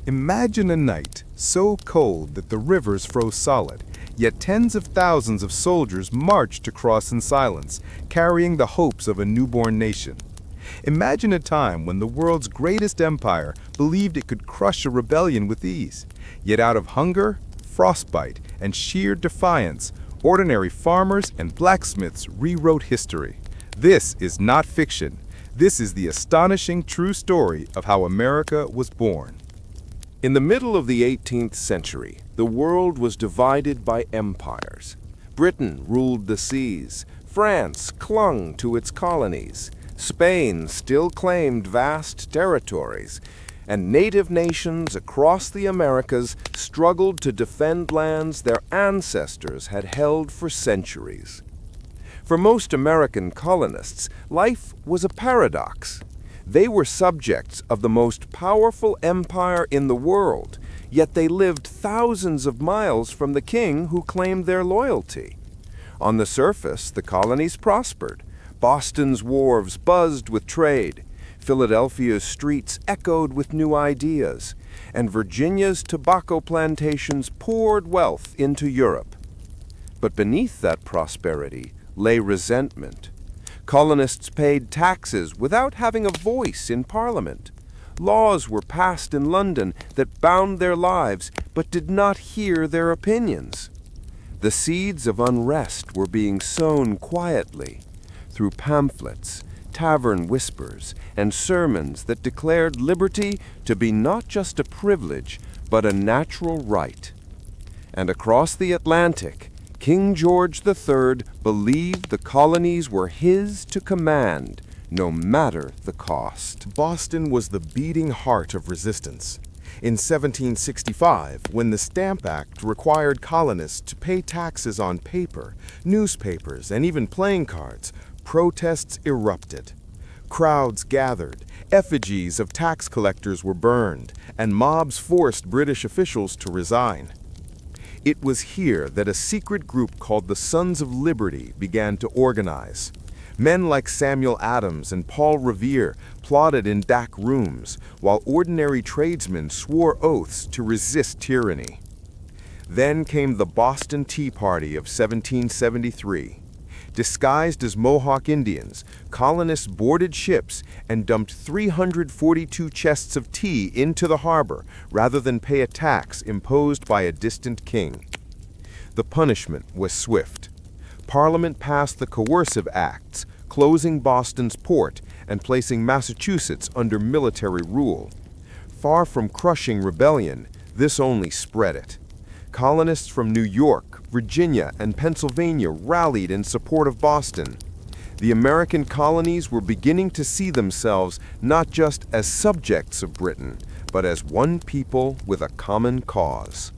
Imagine a night so cold that the rivers froze solid, yet tens of thousands of soldiers marched across in silence, carrying the hopes of a newborn nation. Imagine a time when the world's greatest empire believed it could crush a rebellion with ease. Yet out of hunger, frostbite, and sheer defiance, ordinary farmers and blacksmiths rewrote history. This is not fiction. This is the astonishing true story of how America was born. In the middle of the 18th century, the world was divided by empires. Britain ruled the seas, France clung to its colonies, Spain still claimed vast territories, and native nations across the Americas struggled to defend lands their ancestors had held for centuries. For most American colonists, life was a paradox. They were subjects of the most powerful empire in the world, yet they lived thousands of miles from the king who claimed their loyalty. On the surface, the colonies prospered. Boston's wharves buzzed with trade, Philadelphia's streets echoed with new ideas, and Virginia's tobacco plantations poured wealth into Europe. But beneath that prosperity lay resentment. Colonists paid taxes without having a voice in Parliament. Laws were passed in London that bound their lives but did not hear their opinions. The seeds of unrest were being sown quietly through pamphlets, tavern whispers, and sermons that declared liberty to be not just a privilege but a natural right. And across the Atlantic, King George III believed the colonies were his to command, no matter the cost. Boston was the beating heart of resistance. In 1765, when the Stamp Act required colonists to pay taxes on paper, newspapers, and even playing cards, protests erupted. Crowds gathered, effigies of tax collectors were burned, and mobs forced British officials to resign. It was here that a secret group called the Sons of Liberty began to organize. Men like Samuel Adams and Paul Revere plotted in back rooms, while ordinary tradesmen swore oaths to resist tyranny. Then came the Boston Tea Party of 1773. Disguised as Mohawk Indians, colonists boarded ships and dumped 342 chests of tea into the harbor rather than pay a tax imposed by a distant king. The punishment was swift. Parliament passed the Coercive Acts, closing Boston's port and placing Massachusetts under military rule. Far from crushing rebellion, this only spread it. Colonists from New York, Virginia, and Pennsylvania rallied in support of Boston. The American colonies were beginning to see themselves not just as subjects of Britain, but as one people with a common cause.